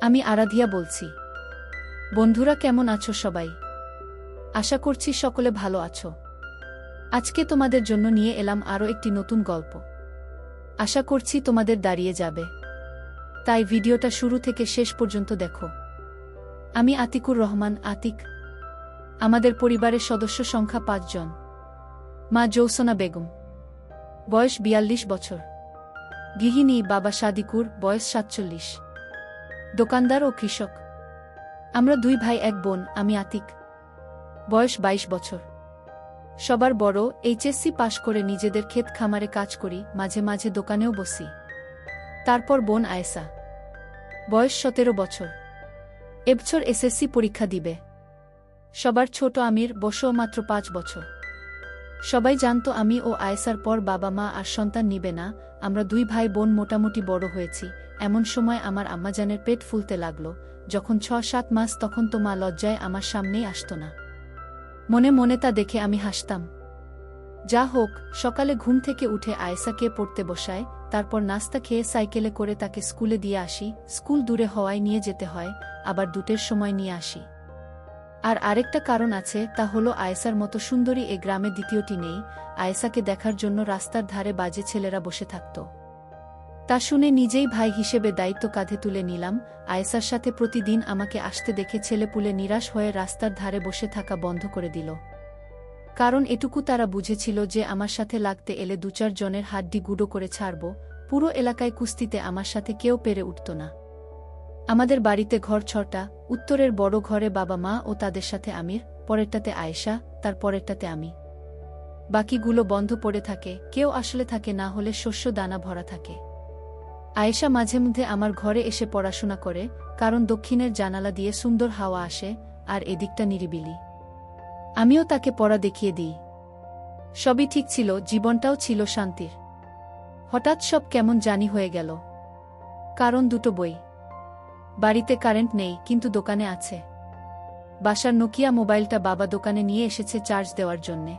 আমি আরাধিয়া বলছি। বন্ধুরা, কেমন আছো সবাই? আশা করছি সকলে ভালো আছো। আজকে তোমাদের জন্য নিয়ে এলাম আরও একটি নতুন গল্প। আশা করছি তোমাদের দাঁড়িয়ে যাবে, তাই ভিডিওটা শুরু থেকে শেষ পর্যন্ত দেখো। আমি আতিকুর রহমান, আতিক। আমাদের পরিবারের সদস্য সংখ্যা ৫ জন। মা জৌসনা বেগম, বয়স ৪২ বছর, গৃহিণী। বাবা সাদিকুর, বয়স ৪৭, দোকানদার ও কৃষক। আমরা ২ ভাই ১ বোন। আমি আতিক, বয়স ২২ বছর, সবার বড়। এইচএসসি পাশ করে নিজেদের ক্ষেত খামারে কাজ করি, মাঝে মাঝে দোকানেও বসি। তারপর বোন আয়েশা, বয়স ১৭ বছর, এবছর এসএসসি পরীক্ষা দিবে। সবার ছোট আমির, বয়সও মাত্র ৫ বছর। সবাই জানত আমি ও আয়েশার পর বাবা মা আর সন্তান নিবে না। আমরা ২ ভাই বোন মোটামুটি বড় হয়েছি। এমন সময় আমার আম্মাজানের পেট ফুলতে লাগলো। যখন ৬-৭ মাস, তখন তো মা লজ্জায় আমার সামনেই আসত না। মনে মনে তা দেখে আমি হাসতাম। যা হোক, সকালে ঘুম থেকে উঠে আয়েশাকে পড়তে বসায়, তারপর নাস্তা খেয়ে সাইকেলে করে তাকে স্কুলে দিয়ে আসি। স্কুল দূরে হওয়ায় নিয়ে যেতে হয়, আবার দুটের সময় নিয়ে আসি। আর আরেকটা কারণ আছে, তা হলো আয়েশার মতো সুন্দরী এ গ্রামে দ্বিতীয়টি নেই। আয়েশাকে দেখার জন্য রাস্তার ধারে বাজে ছেলেরা বসে থাকত। তা শুনে নিজেই ভাই হিসেবে দায়িত্ব কাঁধে তুলে নিলাম। আয়েশার সাথে প্রতিদিন আমাকে আসতে দেখে ছেলেপুলে নিরাশ হয়ে রাস্তার ধারে বসে থাকা বন্ধ করে দিল। কারণ এটুকু তারা বুঝেছিল যে আমার সাথে লাগতে এলে ২-৪ জনের হাড্ডি গুঁড়ো করে ছাড়ব। পুরো এলাকায় কুস্তিতে আমার সাথে কেউ পেরে উঠত না। আমাদের বাড়িতে ঘর ৬টা। উত্তরের বড় ঘরে বাবা মা ও তাদের সাথে আমির, পরেরটাতে আয়েশা, তার পরেরটাতে আমি। বাকিগুলো বন্ধ পড়ে থাকে, কেউ আসলে থাকে না হলে শস্য দানা ভরা থাকে। আয়েশা মাঝে মধ্যে আমার ঘরে এসে পড়াশোনা করে, কারণ দক্ষিণের জানালা দিয়ে সুন্দর হাওয়া আসে আর এদিকটা নিরিবিলি। আমিও তাকে পড়া দেখিয়ে দিই। সবই ঠিক ছিল, জীবনটাও ছিল শান্তির। হঠাৎ সব কেমন জানি হয়ে গেল। কারণ ২টো বই। বাড়িতে কারেন্ট নেই, কিন্তু দোকানে আছে। বাসার নোকিয়া মোবাইলটা বাবা দোকানে নিয়ে এসেছে চার্জ দেওয়ার জন্যে।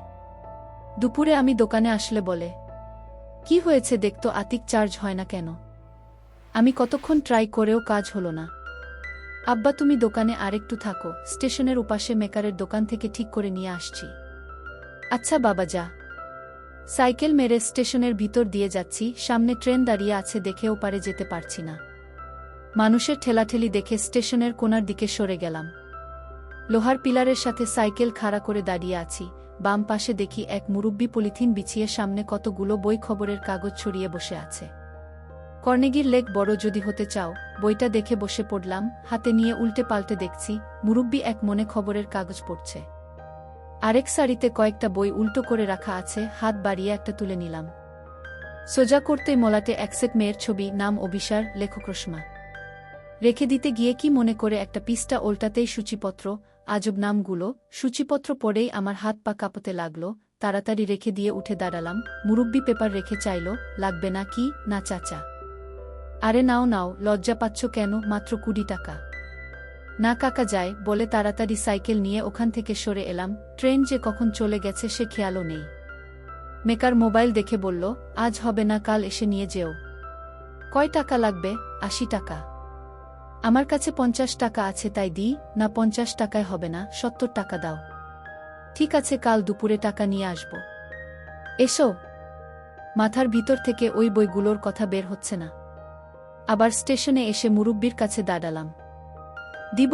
দুপুরে আমি দোকানে আসলে বলে, কি হয়েছে দেখতো আতিক, চার্জ হয় না কেন? আমি কতক্ষণ ট্রাই করেও কাজ হলো না। আব্বা, তুমি দোকানে আরেকটু থাকো, স্টেশনের উপাশে মেকারের দোকান থেকে ঠিক করে নিয়ে আসছি। আচ্ছা বাবা, যা। সাইকেল মেরে স্টেশনের ভিতর দিয়ে যাচ্ছি। সামনে ট্রেন দাঁড়িয়ে আছে দেখে ওপারে যেতে পারছি না। মানুষের ঠেলাঠেলি দেখে স্টেশনের কোণার দিকে সরে গেলাম। লোহার পিলারের সাথে সাইকেল খাড়া করে দাঁড়িয়ে আছি। বাম পাশে দেখি এক মুরব্বি পলিথিন বিছিয়ে সামনে কতগুলো বই খবরের কাগজ ছড়িয়ে বসে আছে। কর্নেগির লেক বড় যদি হতে চাও, বইটা দেখে বসে পড়লাম। হাতে নিয়ে উল্টে পাল্টে দেখছি মুরব্বি এক মনে খবরের কাগজ পড়ছে। আরেক সারিতে কয়েকটা বই উল্টো করে রাখা আছে। হাত বাড়িয়ে একটা তুলে নিলাম। সোজা করতেই মলাটে এক সেট মেয়ের ছবি, নাম অবিসার, লেখক রোশমা। রেখে দিতে গিয়ে কি মনে করে একটা পৃষ্ঠা ওল্টাতেই সূচিপত্র। আজব নামগুলো। সূচিপত্র পড়েই আমার হাত পা কাঁপতে লাগলো। তাড়াতাড়ি রেখে দিয়ে উঠে দাঁড়ালাম। মুরব্বি পেপার রেখে চাইল, লাগবে না কি? না চাচা। আরে নাও নাও, লজ্জা পাচ্ছ কেন? মাত্র ২০ টাকা। না কাকা, যায় বলে তাড়াতাড়ি সাইকেল নিয়ে ওখান থেকে সরে এলাম। ট্রেন যে কখন চলে গেছে সে খেয়ালও নেই। মেকার মোবাইল দেখে বলল, আজ হবে না, কাল এসে নিয়ে যেও। কয় টাকা লাগবে? ৮০ টাকা। আমার কাছে ৫০ টাকা আছে, তাই দিই। না, ৫০ টাকায় হবে না, ৭০ টাকা দাও। ঠিক আছে, কাল দুপুরে টাকা নিয়ে আসব। এসো। মাথার ভিতর থেকে ওই বইগুলোর কথা বের হচ্ছে না। আবার স্টেশনে এসে মুরব্বির কাছে দাঁড়ালাম। দিব।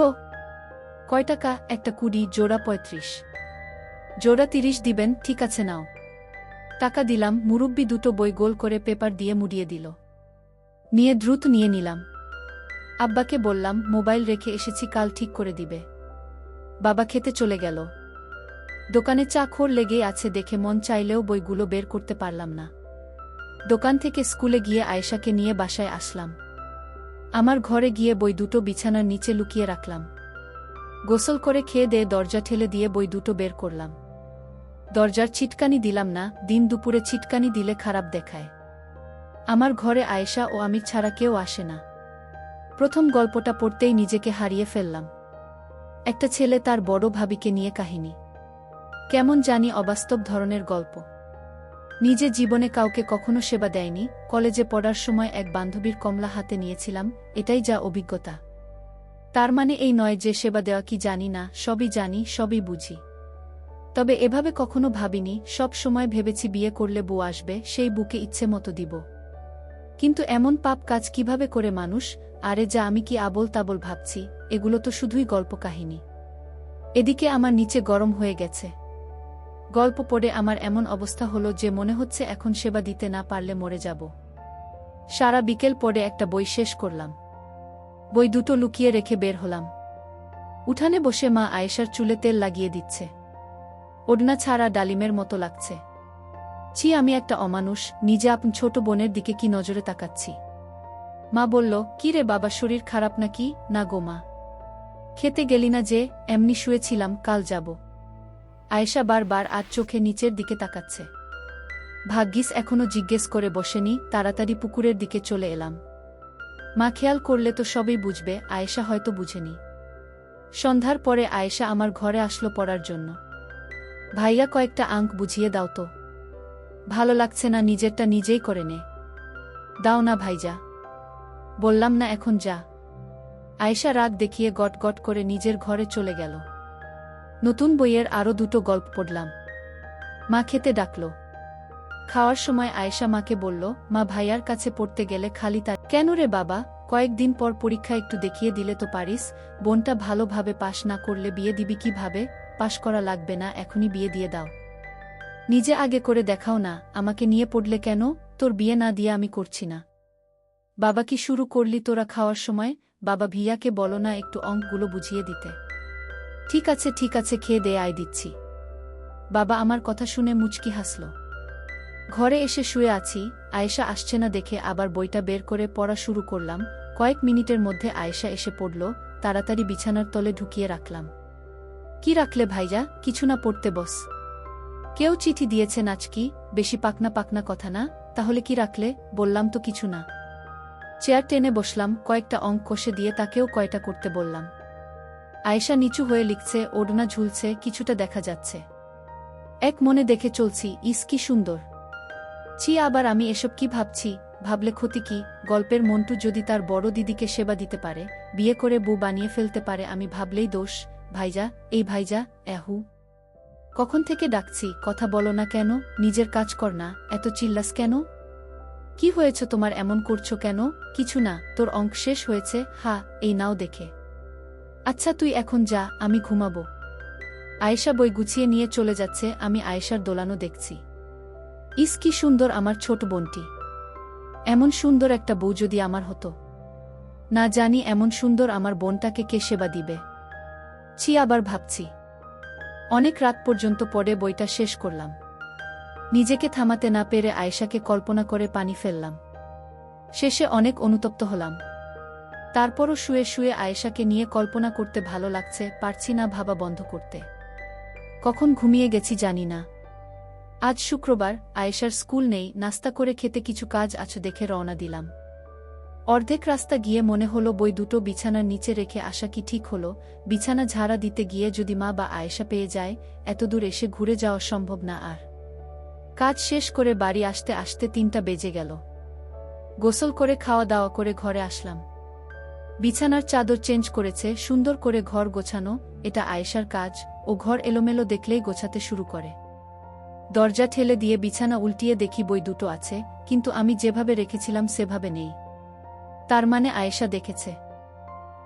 কয় টাকা? একটা ২০, জোড়া ৩৫। জোড়া ৩০ দিবেন? ঠিক আছে, নাও। টাকা দিলাম। মুরব্বি ২টো বই গোল করে পেপার দিয়ে মুড়িয়ে দিল। নিয়ে দ্রুত নিয়ে নিলাম। আব্বাকে বললাম, মোবাইল রেখে এসেছি, কাল ঠিক করে দিবে। বাবা খেতে চলে গেল। দোকানে চাখর লেগেই আছে দেখে মন চাইলেও বইগুলো বের করতে পারলাম না। দোকান থেকে স্কুলে গিয়ে আয়েশাকে নিয়ে বাসায় আসলাম। আমার ঘরে গিয়ে বই ২টো বিছানার নিচে লুকিয়ে রাখলাম। গোসল করে খেয়ে দিয়ে দরজা ঠেলে দিয়ে বই ২টো বের করলাম। দরজার ছিটকানি দিলাম না, দিন দুপুরে ছিটকানি দিলে খারাপ দেখায়। আমার ঘরে আয়েশা ও আমির ছাড়া কেউ আসে না। প্রথম গল্পটা পড়তেই নিজেকে হারিয়ে ফেললাম। একটা ছেলে তার বড় ভাবিকে নিয়ে কাহিনী। কেমন জানি অবাস্তব ধরনের গল্প। নিজে জীবনে কাউকে কখনো সেবা দেয়নি। কলেজে পড়ার সময় এক বান্ধবীর কমলা হাতে নিয়েছিলাম, এটাই যা অভিজ্ঞতা। তার মানে এই নয় যে সেবা দেওয়া কি জানি না, সবই জানি, সবই বুঝি। তবে এভাবে কখনো ভাবিনি, সব সময় ভেবেছি বিয়ে করলে বউ আসবে, সেই বুকে ইচ্ছে মতো দিব। কিন্তু এমন পাপ কাজ কিভাবে করে মানুষ? আরে যা, আমি কি আবোল তাবোল ভাবছি? এগুলো তো শুধুই গল্প কাহিনী। এদিকে আমার নিচে গরম হয়ে গেছে। গল্প পড়ে আমার এমন অবস্থা হলো যে মনে হচ্ছে এখন সেবা দিতে না পারলে মরে যাব। সারা বিকেল পড়ে একটা বই শেষ করলাম। বই দুটো লুকিয়ে রেখে বের হলাম। উঠানে বসে মা আয়েশার চুলে তেল লাগিয়ে দিচ্ছে। ওড়না ছাড়া ডালিমের মতো লাগছে। ছি, আমি একটা অমানুষ, নিজে আপন ছোট বোনের দিকে কি নজরে তাকাচ্ছি। মা বলল, কি রে বাবা, শরীর খারাপ নাকি? না গো মা। খেতে গেলি না যে? এমনি শুয়েছিলাম, কাল যাব। আয়েশা বারবার আজ চোখে নিচের দিকে তাকাচ্ছে। ভাগ্যিস এখনো জিজ্ঞেস করে বসেনি, তাড়াতাড়ি পুকুরের দিকে চলে এলাম। মা খেয়াল করলে তো সবই বুঝবে, আয়েশা হয়তো বুঝেনি। সন্ধ্যার পরে আয়েশা আমার ঘরে আসলো পড়ার জন্য। ভাইয়া, কয়েকটা আঙ্ক বুঝিয়ে দাও তো। ভালো লাগছে না, নিজেরটা নিজেই করে নে। দাও না ভাইজা। বললাম না এখন যা। আয়েশা রাগ দেখিয়ে গট গট করে নিজের ঘরে চলে গেল। নতুন বইয়ের আরও দুটো গল্প পড়লাম। মা খেতে ডাকল। খাওয়ার সময় আয়েশা মাকে বলল, মা, ভাইয়ার কাছে পড়তে গেলে খালি তার। কেন রে বাবা, কয়েকদিন পর পরীক্ষা, একটু দেখিয়ে দিলে তো পারিস। বোনটা ভালোভাবে পাশ না করলে বিয়ে দিবি কিভাবে? পাশ করা লাগবে না, এখনই বিয়ে দিয়ে দাও। নিজে আগে করে দেখাও না, আমাকে নিয়ে পড়লে কেন? তোর বিয়ে না দিয়ে আমি করছি না। বাবা, কি শুরু করলি তোরা খাওয়ার সময়? বাবা, ভিয়াকে বলো না একটু অঙ্কগুলো বুঝিয়ে দিতে। ঠিক আছে ঠিক আছে, খেয়ে দে, আয় দিচ্ছি। বাবা আমার কথা শুনে মুচকি হাসল। ঘরে এসে শুয়ে আছি, আয়েশা আসছে না দেখে আবার বইটা বের করে পড়া শুরু করলাম। কয়েক মিনিটের মধ্যে আয়েশা এসে পড়ল, তাড়াতাড়ি বিছানার তলে ঢুকিয়ে রাখলাম। কি রাখলে ভাইজা? কিছু না, পড়তে বস। কেউ চিঠি দিয়েছে নাচকি? বেশি পাকনা পাকনা কথা না, তাহলে কি রাখলে? বললাম তো কিছু না। চেয়ার টেনে বসলাম, কয়েকটা অঙ্ক কষে দিয়ে তাকেও কয়টা করতে বললাম। আয়েশা নিচু হয়ে লিখছে, ওড়না ঝুলছে, কিছুটা দেখা যাচ্ছে। এক মনে দেখে চলছি, ইস কি সুন্দর। ছি, আবার আমি এসব কি ভাবছি? ভাবলে ক্ষতি কি? গল্পের মন্টু যদি তার বড় দিদিকে সেবা দিতে পারে, বিয়ে করে বউ বানিয়ে ফেলতে পারে, আমি ভাবলেই দোষ। ভাইজা, এই ভাইজা, এহু। কখন থেকে ডাকছি, কথা বলো না কেন? নিজের কাজ কর না, এত চিল্লাস কেন? কি হয়েছে তোমার, এমন করছো কেন? কিছু না, তোর অঙ্ক শেষ হয়েছে? হা, এই নাও দেখে। আচ্ছা তুই এখন যা, আমি ঘুমাবো। আয়েশা বই গুছিয়ে নিয়ে চলে যাচ্ছে, আমি আয়েশার দোলানো দেখছি। ইস কি সুন্দর আমার ছোট বোনটি। এমন সুন্দর একটা বউ যদি আমার হতো। না জানি এমন সুন্দর আমার বোনটাকে কে সেবা দিবে। ছি, আবার ভাবছি। অনেক রাত পর্যন্ত পড়ে বইটা শেষ করলাম। নিজেকে থামাতে না পেরে আয়েশাকে কল্পনা করে পানি ফেললাম। শেষে অনেক অনুতপ্ত হলাম। তারপরও শুয়ে শুয়ে আয়েশাকে নিয়ে কল্পনা করতে ভালো লাগছে, পারছি না ভাবা বন্ধ করতে। কখন ঘুমিয়ে গেছি জানি না। আজ শুক্রবার, আয়েশার স্কুল নেই, নাস্তা করে খেতে কিছু কাজ আছে দেখে রওনা দিলাম। অর্ধেক রাস্তা গিয়ে মনে হলো বই দুটো বিছানার নিচে রেখে আসা কি ঠিক হলো? বিছানা ঝাড়া দিতে গিয়ে যদি মা বা আয়েশা পেয়ে যায়, এতদূর এসে ঘুরে যাওয়া সম্ভব না আর। কাজ শেষ করে বাড়ি আসতে আসতে 3টা বেজে গেল। গোসল করে খাওয়া দাওয়া করে ঘরে আসলাম। বিছানার চাদর চেঞ্জ করেছে, সুন্দর করে ঘর গোছানো, এটা আয়েশার কাজ। ও ঘর এলোমেলো দেখলেই গোছাতে শুরু করে। দরজা ঠেলে দিয়ে বিছানা উল্টিয়ে দেখি বই দুটো আছে, কিন্তু আমি যেভাবে রেখেছিলাম সেভাবে নেই। তার মানে আয়েশা দেখেছে।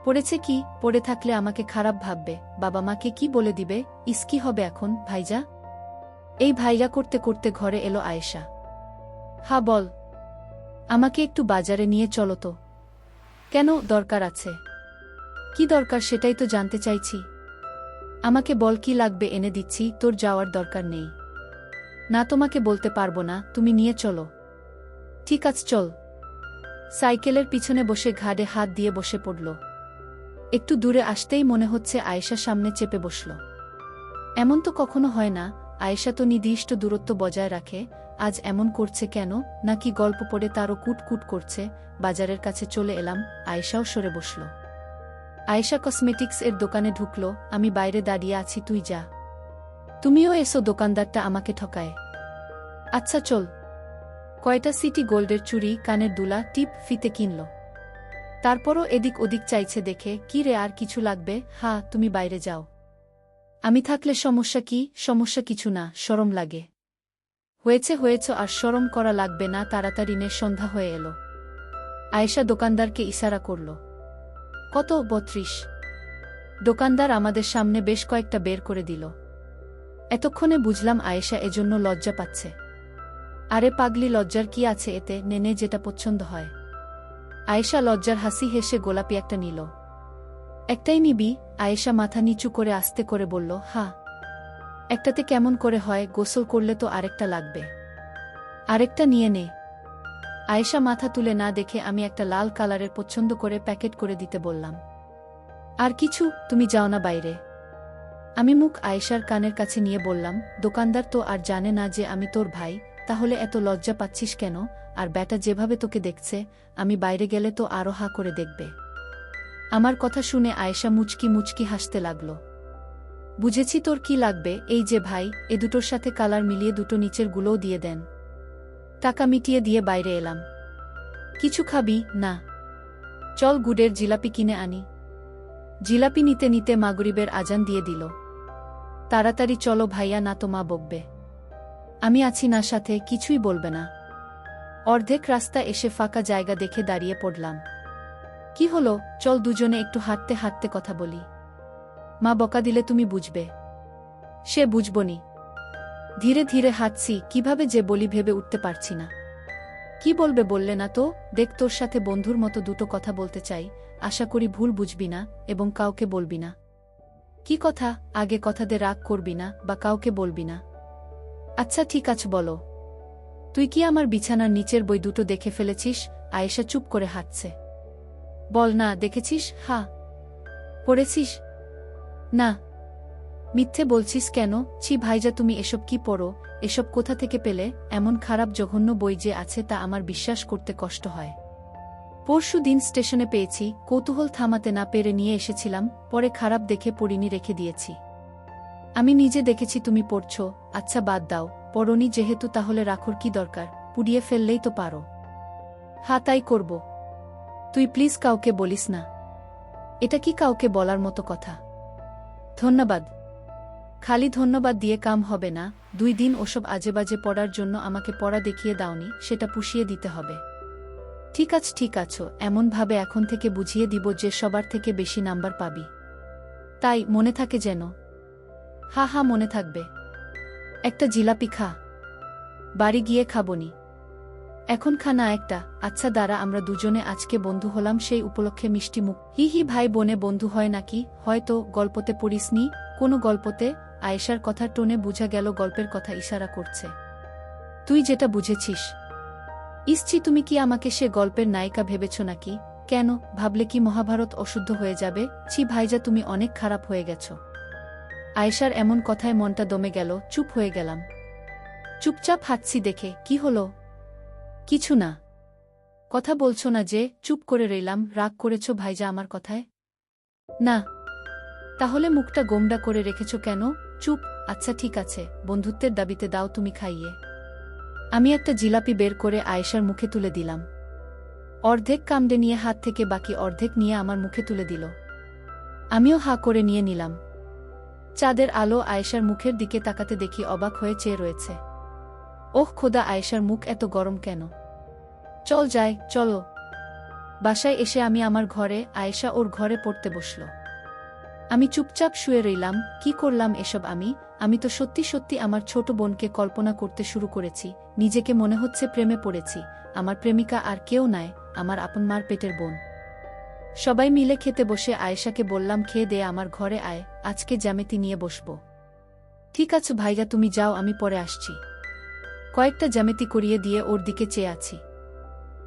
পড়েছে কি? পড়ে থাকলে আমাকে খারাপ ভাববে, বাবা মাকে কি বলে দিবে? ইস কি হবে এখন? ভাইজা। এই ভাইয়া করতে করতে ঘরে এলো আয়েশা। হা বল। আমাকে একটু বাজারে নিয়ে চলো তো। কেন, দরকার আছে? কি দরকার সেটাই তো জানতে চাইছি। আমাকে বল কি লাগবে, এনে দিচ্ছি, তোর যাওয়ার দরকার নেই। না, তোমাকে বলতে পারবো না, তুমি নিয়ে চলো। ঠিক আছে চল। সাইকেলের পিছনে বসে ঘাড়ে হাত দিয়ে বসে পড়ল। একটু দূরে আসতেই মনে হচ্ছে আয়েশা সামনে চেপে বসল। এমন তো কখনো হয় না, আয়েশা তো নির্দিষ্ট দূরত্ব বজায় রাখে, আজ এমন করছে কেন? নাকি গল্প পড়ে তারও কুটকুট করছে? বাজারের কাছে চলে এলাম, আয়েশাও সরে বসল। আয়েশা কসমেটিক্স এর দোকানে ঢুকল, আমি বাইরে দাঁড়িয়ে আছি, তুই যা। তুমিও এসো, দোকানদারটা আমাকে ঠকায়। আচ্ছা চল। কয়টা সিটি গোল্ডের চুড়ি, কানের দুলা, টিপ, ফিতে কিনল। তারপরও এদিক ওদিক চাইছে দেখে, কি রে আর কিছু লাগবে? হ্যাঁ, তুমি বাইরে যাও। আমি থাকলে সমস্যা কি? সমস্যা কিছু না, শরম লাগে। হয়েছে আর শরম করা লাগবে না, তাড়াতাড়ি নে, সন্ধ্যা হয়ে এলো। আয়েশা দোকানদারকে ইশারা করল। কত? ৩২। দোকানদার আমাদের সামনে বেশ কয়েকটা বের করে দিল। এতক্ষণে বুঝলাম আয়েশা এজন্য লজ্জা পাচ্ছে। আরে পাগলি, লজ্জার কি আছে এতে? নেনে যেটা পছন্দ হয়। আয়েশা লজ্জার হাসি হেসে গোলাপি একটা নিল। একটাই নিবি? আয়েশা মাথা নিচু করে আস্তে করে বলল, হ্যাঁ। একটাতে কেমন করে হয়? গোসল করলে তো আরেকটা লাগবে। আরেকটা নিয়ে নে। আয়েশা মাথা তুলে না দেখে আমি একটা লাল কালারের পছন্দ করে প্যাকেট করে দিতে বললাম। আর কিছু? তুমি যাও না বাইরে। আমি মুখ আয়েশার কানের কাছে নিয়ে বললাম, দোকানদার তো আর জানে না যে আমি তোর ভাই, তাহলে এত লজ্জা পাচ্ছিস কেন? আর ব্যাটা যেভাবে তোকে দেখছে, আমি বাইরে গেলে তো আরো হা করে দেখবে। আমার কথা শুনে আয়েশা মুচকি মুচকি হাসতে লাগল। বুঝেছি তোর কি লাগবে, এই যে ভাই, এ দুটোর সাথে কালার মিলিয়ে দুটো নিচের গুলোও দিয়ে দেন। টাকা মিটিয়ে দিয়ে বাইরে এলাম। কিছু খাবি? না। চল গুড়ের জিলাপি কিনে আনি। জিলাপি নিতে নিতে মাগরিবের আজান দিয়ে দিল। তাড়াতাড়ি চলো ভাইয়া, না তো মা বকবে। আমি আছি না সাথে, কিছুই বলবে না। অর্ধেক রাস্তা এসে ফাঁকা জায়গা দেখে দাঁড়িয়ে পড়লাম। কি হলো? চল দুজনে একটু হাঁটতে হাঁটতে কথা বলি। মা বকা দিলে তুমি বুঝবে। সে বুঝবনি। ধীরে ধীরে হাঁটছি, কিভাবে যে বলি ভেবে উঠতে পারছি না। কি বলবে বললে না তো? দেখ, তোর সাথে বন্ধুর মতো দুটো কথা বলতে চাই, আশা করি ভুল বুঝবি না এবং কাউকে বলবি না। কি কথা? আগে কথা দে, রাগ করবি না বা কাউকে বলবি না। আচ্ছা ঠিক আছে, বলো। তুই কি আমার বিছানার নিচের বই দুটো দেখে ফেলেছিস? আয়েশা চুপ করে হাঁটছে। বল না, দেখেছিস? হ্যাঁ। পড়েছিস? না। মিথ্যে বলছিস কেন? ছি ভাইজা, তুমি এসব কি পড়ো? এসব কোথা থেকে পেলে? এমন খারাপ জঘন্য বই যে আছে তা আমার বিশ্বাস করতে কষ্ট হয়। পরশু দিন স্টেশনে পেয়েছি, কৌতূহল থামাতে না পেরে নিয়ে এসেছিলাম, পরে খারাপ দেখে পড়িনি, রেখে দিয়েছি। আমি নিজে দেখেছি তুমি পড়ছ। আচ্ছা বাদ দাও, পড়নি যেহেতু তাহলে রাখোর কি দরকার? পুড়িয়ে ফেললেই তো পারো। হ্যাঁ, তাই করব। তুই প্লিজ কাউকে বলিস না। এটা কি কাউকে বলার মতো কথা? ধন্যবাদ। খালি ধন্যবাদ দিয়ে কাম হবে না। 2 দিন ওসব আজেবাজে পড়ার জন্য আমাকে পড়া দেখিয়ে দাওনি, সেটা পুষিয়ে দিতে হবে। ঠিক আছো, এমনভাবে এখন থেকে বুঝিয়ে দিব যে সবার থেকে বেশি নাম্বার পাবি। তাই মনে থাকে যেন। হা মনে থাকবে। একটা জিলাপি খা। বাড়ি গিয়ে খাবনি। এখন খা না একটা। আচ্ছা দাঁড়া, আমরা দুজনে আজকে বন্ধু হলাম সেই উপলক্ষে মিষ্টি মুখ। হি ভাই বোনে বন্ধু হয় নাকি? হয়তো গল্পতে পড়িসনি? কোনো গল্পতে? আয়েশার কথার টোনে বোঝা গেল গল্পের কথা ইশারা করছে। তুই যেটা বুঝেছিস। ইসছি, তুমি কি আমাকে সে গল্পের নায়িকা ভেবেছ নাকি? কেন, ভাবলে কি মহাভারত অশুদ্ধ হয়ে যাবে? ছি ভাইজা, তুমি অনেক খারাপ হয়ে গেছ। আয়েশার এমন কথায় মনটা দমে গেল, চুপ হয়ে গেলাম। চুপচাপ হাঁটছি দেখে। কি হলো? কিছু না। কথা বলছো না যে? চুপ করে রইলাম। রাগ করেছ ভাইজা আমার কথায়? না। তাহলে মুখটা গোমড়া করে রেখেছ কেন? চুপ। আচ্ছা ঠিক আছে, বন্ধুত্বের দাবিতে দাও তুমি খাইয়ে। আমি একটা জিলাপি বের করে আয়েশার মুখে তুলে দিলাম। অর্ধেক কামড়ে নিয়ে হাত থেকে বাকি অর্ধেক নিয়ে আমার মুখে তুলে দিল। আমিও হা করে নিয়ে নিলাম। চাঁদের আলো আয়েশার মুখের দিকে তাকাতে দেখি অবাক হয়ে চেয়ে রয়েছে। ওহ খোদা, আয়েশার মুখ এত গরম কেন? চল যাই, চলো। বাসায় এসে আমি আমার ঘরে, আয়েশা ওর ঘরে পড়তে বসল। আমি চুপচাপ শুয়ে রইলাম। কি করলাম এসব আমি তো সত্যি সত্যি আমার ছোট বোনকে কল্পনা করতে শুরু করেছি। নিজেকে মনে হচ্ছে প্রেমে পড়েছি। আমার প্রেমিকা আর কেউ নয়, আমার আপন মার পেটের বোন। সবাই মিলে খেতে বসে আয়েশাকে বললাম, খেয়ে দে, আমার ঘরে আয়, আজকে জ্যামিতি নিয়ে বসবো। ঠিক আছে ভাইয়া, তুমি যাও, আমি পরে আসছি। কয়েকটা জ্যামিতি করিয়ে দিয়ে ওর দিকে চেয়ে আছি।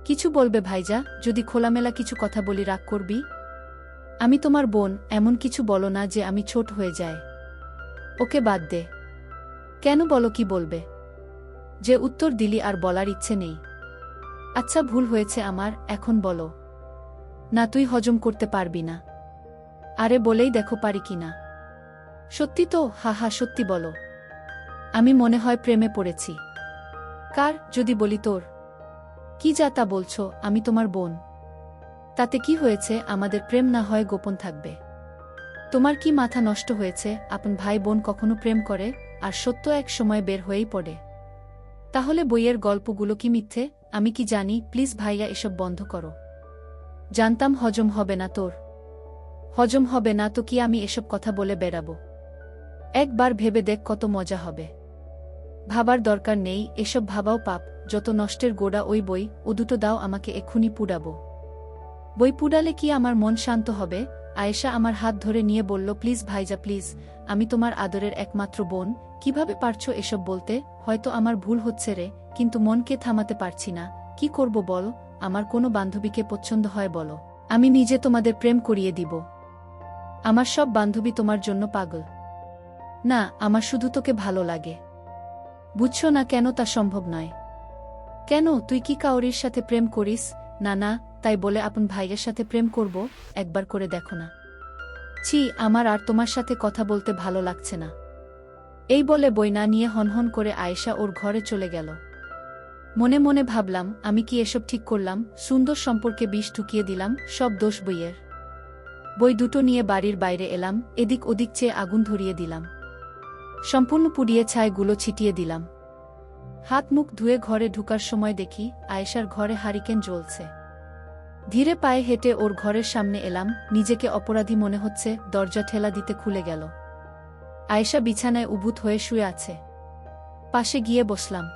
কিছু বলবে ভাইজা? যদি খোলামেলা কিছু কথা বলি রাগ করবি? আমি তোমার বোন, এমন কিছু বলো না যে আমি ছোট হয়ে যায়। ওকে বাদ দে। কেন, বলো কি বলবে? যে উত্তর দিলি আর বলার ইচ্ছে নেই। আচ্ছা ভুল হয়েছে আমার, এখন বলো। না, তুই হজম করতে পারবি না। আরে বলেই দেখো পারি কিনা। সত্যি তো? হা সত্যি বলো। আমি মনে হয় প্রেমে পড়েছি। কার? যদি বলি তোর। কি যা তা বলছো? আমি তোমার বোন। তাতে কি হয়েছে, আমাদের প্রেম না হয় গোপন থাকবে। তোমার কি মাথা নষ্ট হয়েছে? আপন ভাই বোন কখনো প্রেম করে, আর সত্য এক সময় বের হয়েই পড়ে। তাহলে বইয়ের গল্পগুলো কি মিথ্যে? আমি কি জানি? প্লিজ ভাইয়া, এসব বন্ধ করো। জানতাম হজম হবে না তোর। হজম হবে না তো কি আমি এসব কথা বলে বেড়াবো? একবার ভেবে দেখ কত মজা হবে। ভাবার দরকার নেই, এসব ভাবাও পাপ। যত নষ্টের গোড়া ওই বই, ও দুটো দাও আমাকে, এক্ষুনি পুড়াবো। বই পুড়ালে কি আমার মন শান্ত হবে? আয়েশা আমার হাত ধরে নিয়ে বলল, প্লিজ ভাইজা প্লিজ, আমি তোমার আদরের একমাত্র বোন, কিভাবে পারছো এসব বলতে? হয়তো আমার ভুল হচ্ছে রে, কিন্তু মনকে থামাতে পারছি না। কি করব বল? আমার কোনো বান্ধবীকে পছন্দ হয় বলো, আমি নিজে তোমাদের প্রেম করিয়ে দিব। আমার সব বান্ধবী তোমার জন্য পাগল। না, আমার শুধু তোকে ভালো লাগে। বুঝছো না কেন তা সম্ভব নয়? কেন, তুই কি কাউরির সাথে প্রেম করিস? না না, তাই বলে আপন ভাইয়ের সাথে প্রেম করব? একবার করে দেখো না। ছি, আমার আর তোমার সাথে কথা বলতে ভালো লাগছে না। এই বলে বই না নিয়ে হনহন করে আয়েশা ওর ঘরে চলে গেল। মনে মনে ভাবলাম, আমি কি এসব ঠিক করলাম? সুন্দর সম্পর্কে বিষ ঢুকিয়ে দিলাম, সব দোষ বইয়ের। বই দুটো নিয়ে বাড়ির বাইরে এলাম, এদিক ওদিক চেয়ে আগুন ধরিয়ে দিলাম। সম্পূর্ণ পুড়িয়ে ছাইগুলো ছিটিয়ে দিলাম। হাত মুখ ধুয়ে ঘরে ঢুকার সময় দেখি আয়েশার ঘরে হারিকেন জ্বলছে। ধীরে পায়ে হেঁটে ওর ঘরের সামনে এলাম, নিজেকে অপরাধী মনে হচ্ছে। দরজা ঠেলা দিতে খুলে গেল। আয়েশা বিছানায় উবুত হয়ে শুয়ে আছে। পাশে গিয়ে বসলাম।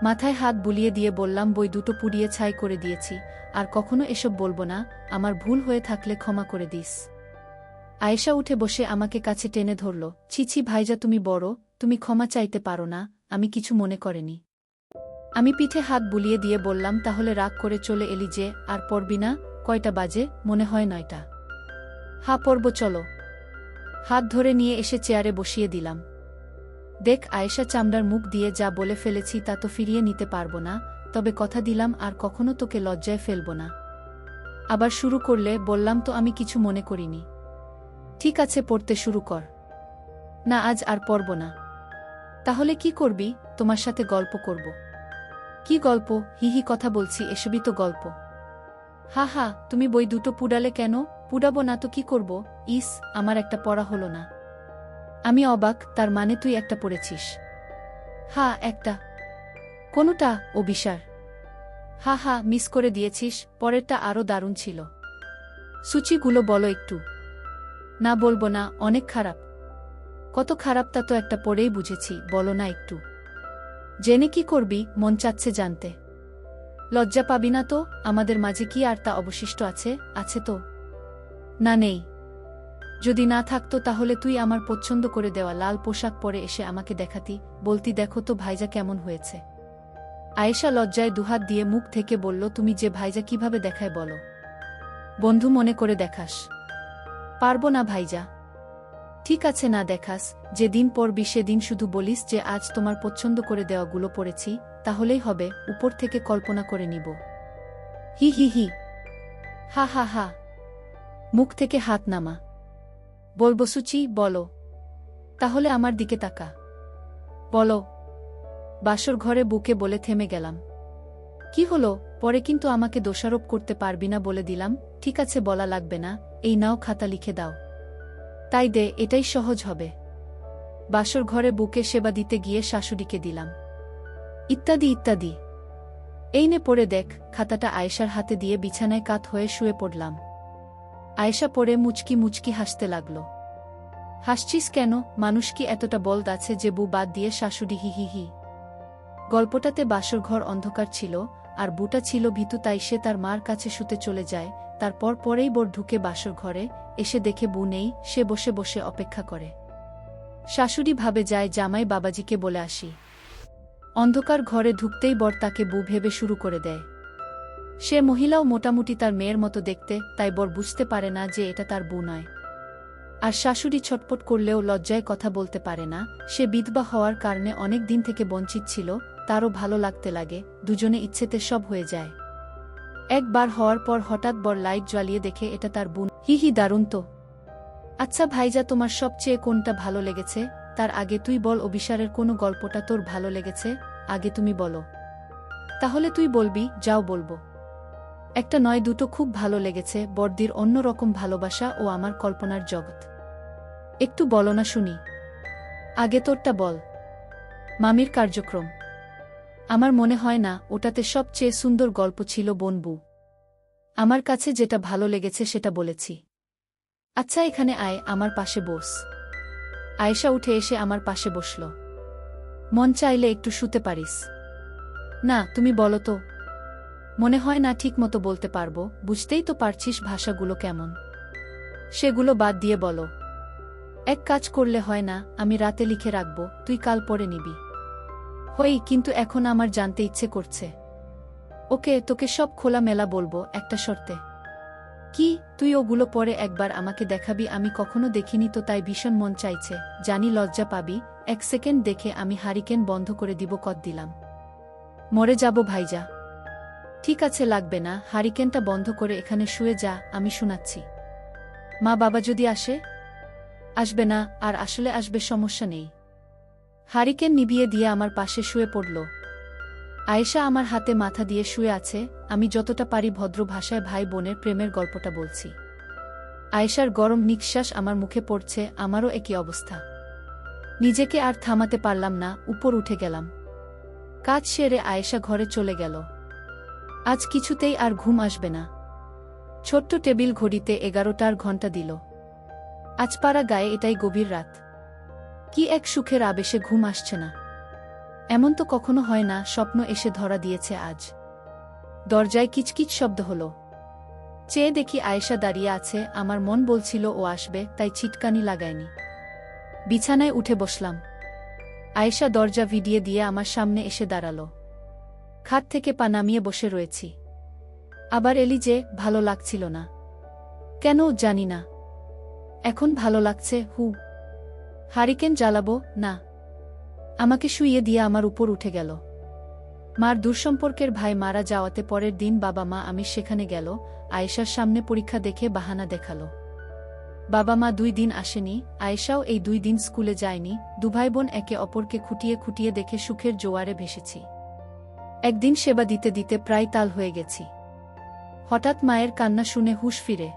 মাথায় হাত বুলিয়ে দিয়ে বললাম, বই দুটো পুড়িয়ে ছাই করে দিয়েছি, আর কখনো এসব বলবো না। আমার ভুল হয়ে থাকলে ক্ষমা করে দিস। আয়েশা উঠে বসে আমাকে কাছে টেনে ধরল। ছি ছি ভাইজা, তুমি বড়, তুমি ক্ষমা চাইতে পারো না? আমি কিছু মনে করিনি। আমি পিঠে হাত বুলিয়ে দিয়ে বললাম, তাহলে রাগ করে চলে এলি যে, আর পড়বি না? কয়টা বাজে? মনে হয় 9টা। হা, পড়ব, চলো। হাত ধরে নিয়ে এসে চেয়ারে বসিয়ে দিলাম। দেখ আয়েশা, চামড়ার মুখ দিয়ে যা বলে ফেলেছি তা তো ফিরিয়ে নিতে পারবো না, তবে কথা দিলাম আর কখনো তোকে লজ্জায় ফেলব না। আবার শুরু করলে? বললাম তো আমি কিছু মনে করিনি। ঠিক আছে, পড়তে শুরু কর। না, আজ আর পড়ব না। তাহলে কি করবি? তোমার সাথে গল্প করব। কি গল্প? হিহি, কথা বলছি, এসবই তো গল্প। হা হা, তুমি বই দুটো পুড়ালে কেন? পুড়াবো না তো কি করব? ইস, আমার একটা পড়া হলো না। আমি অবাক, তার মানে তুই একটা পড়েছিস? হা, একটা। কোনটা? অভিসার। হা হা, মিস করে দিয়েছিস, পরেরটা আরও দারুণ ছিল। সূচিগুলো বলো একটু। না, বলবো না, অনেক খারাপ। কত খারাপ তা তো একটা পড়েই বুঝেছি, বলো না একটু। জেনে কি করবি? মন চাচ্ছে জানতে। লজ্জা পাবি না তো? আমাদের মাঝে কি আর তা অবশিষ্ট আছে? আছে তো? না, নেই। যদি না থাকতো তাহলে তুই আমার পছন্দ করে দেওয়া লাল পোশাক পরে এসে আমাকে দেখাতি, বলতি, দেখো তো ভাইজা কেমন হয়েছে। আয়েশা লজ্জায় দুহাত দিয়ে মুখ থেকে বলল, তুমি যে ভাইজা কিভাবে দেখায় বলো? বন্ধু মনে করে দেখাস? পারবো না ভাইজা। ঠিক আছে, না দেখাস। যেদিন পড়বি সেদিন শুধু বলিস যে আজ তোমার পছন্দ করে দেওয়াগুলো পড়েছি, তাহলেই হবে। উপর থেকে কল্পনা করে নিব। হি হি হি। হা হা হা। মুখ থেকে হাত নামা। বলবো সুচি, বলো। তাহলে আমার দিকে তাকা। বলো। বাসর ঘরে বুকে বলে থেমে গেলাম। কি হলো? পরে কিন্তু আমাকে দোষারোপ করতে পারবি না বলে দিলাম। ঠিক আছে, বলা লাগবে না। এই নাও, খাতা লিখে দাও। তাই দে, এটাই সহজ হবে। বাসর ঘরে বুকে সেবা দিতে গিয়ে শাশুড়িকে দিলাম। ইত্যাদি ইত্যাদি। এই নে পড়ে দেখ। খাতাটা আয়েশার হাতে দিয়ে বিছানায় কাত হয়ে শুয়ে পড়লাম। আয়েশা পড়ে মুচকি মুচকি হাসতে লাগল। হাসছিস কেন? মানুষ কি এতটা বলদ আছে যে বউ বাদ দিয়ে শাশুড়ি? হি হি হি। গল্পটাতে বাসর ঘর অন্ধকার ছিল, আর বুটা ছিল ভীতু, তাই সে তার মার কাছে শুতে চলে যায়। তারপর পরেই বর ঢুকে বাসর ঘরে, এসে দেখে বউ নেই, সে বসে বসে অপেক্ষা করে। শাশুড়ি ভাবে যায় জামাই বাবাজিকে বলে আসি। অন্ধকার ঘরে ঢুকতেই বর তাকে বউ ভেবে শুরু করে দেয়। সে মহিলাও মোটামুটি তার মেয়ের মতো দেখতে, তাই বর বুঝতে পারে না যে এটা তার বউ নয়। আর শাশুড়ি ছটপট করলেও লজ্জায় কথা বলতে পারে না। সে বিধবা হওয়ার কারণে অনেক দিন থেকে বঞ্চিত ছিল, তারও ভালো লাগতে লাগে, দুজনে ইচ্ছেতে সব হয়ে যায়। একবার হওয়ার পর হঠাৎ বর লাইট জ্বালিয়ে দেখে এটা তার বোন। হি হি, দারুণ তো। আচ্ছা ভাইজা, তোমার সবচেয়ে কোনটা ভালো লেগেছে? তার আগে তুই বল, অভিসারের কোনো গল্পটা তোর ভালো লেগেছে? আগে তুমি বলো। তাহলে তুই বলবি? যাও বলবো। একটা নয় দুটো খুব ভালো লেগেছে, বড়দির অন্য রকম ভালোবাসা ও আমার কল্পনার জগৎ। একটু বলো না শুনি। আগে তোরটা বল। মামির কার্যক্রম। আমার মনে হয় না ওটাতে সবচেয়ে সুন্দর গল্প ছিল বনবু। আমার কাছে যেটা ভালো লেগেছে সেটা বলেছি। আচ্ছা এখানে আয়, আমার পাশে বস। আয়েশা উঠে এসে আমার পাশে বসল। মন চাইলে একটু শুতে পারিস। না তুমি বলো তো। মনে হয় না ঠিক মতো বলতে পারবো, বুঝতেই তো পারছিস ভাষাগুলো কেমন। সেগুলো বাদ দিয়ে বলো। এক কাজ করলে হয় না, আমি রাতে লিখে রাখব, তুই কাল পরে নিবি। হই, কিন্তু এখন আমার জানতে ইচ্ছে করছে। ওকে, তোকে সব খোলামেলা বলবো, একটা শর্তে। কি? তুই ওগুলো পরে একবার আমাকে দেখাবি। আমি কখনো দেখিনি তো, তাই ভীষণ মন চাইছে। জানি লজ্জা পাবি। 1 সেকেন্ড দেখে আমি হারিকেন বন্ধ করে দিব। কত দিলাম? মরে যাব ভাইজা। ঠিক আছে, লাগবে না। হারিকেনটা বন্ধ করে এখানে শুয়ে যা, আমি শোনাচ্ছি। মা বাবা যদি আসে? আসবে না, আর আসলে আসবে, সমস্যা নেই। হারিকেন নিভিয়ে দিয়ে আমার পাশে শুয়ে পড়ল। আয়েশা আমার হাতে মাথা দিয়ে শুয়ে আছে। আমি যতটা পারি ভদ্র ভাষায় ভাই বোনের প্রেমের গল্পটা বলছি। আয়েশার গরম নিঃশ্বাস আমার মুখে পড়ছে। আমারও একই অবস্থা। নিজেকে আর থামাতে পারলাম না, উপর উঠে গেলাম। কাজ সেরে আয়েশা ঘরে চলে গেল। আজ কিছুতেই আর ঘুম আসবে না। ছোট্ট টেবিল ঘড়িতে 11টার ঘণ্টা দিল। আজ পাড়া গায়ে এটাই গভীর রাত। কি এক সুখের আবেশে ঘুম আসছে না। এমন তো কখনো হয় না। স্বপ্ন এসে ধরা দিয়েছে আজ। দরজায় কিচকিচ শব্দ হলো। চেয়ে দেখি আয়েশা দাঁড়িয়ে আছে। আমার মন বলছিল ও আসবে, তাই ছিটকানি লাগায়নি। বিছানায় উঠে বসলাম। আয়েশা দরজা ভিডিয়ে দিয়ে আমার সামনে এসে দাঁড়ালো। খাট থেকে পা নামিয়ে বসে রয়েছি। আবার এলি যে? ভালো লাগছিল না কেন জানি না, এখন ভালো লাগছে। হারিকেন জ্বালাবো না? আমাকে শুইয়ে দিয়ে আমার উপর উঠে গেল। মার দূরসম্পর্কের ভাই মারা যাওয়াতে পরের দিন বাবা মা আমি সেখানে গেল। আয়েশার সামনে পরীক্ষা দেখে বাহানা দেখালো। বাবা মা 2 দিন আসেনি। আয়েশাও এই 2 দিন স্কুলে যায়নি। দুভাই বোন একে অপরকে খুঁটিয়ে খুঁটিয়ে দেখে সুখের জোয়ারে ভেসেছি। একদিন সেবা দিতে দিতে প্রায় তাল হয়ে গেছি। হঠাৎ মায়ের কান্না শুনে হুঁশ ফিরে।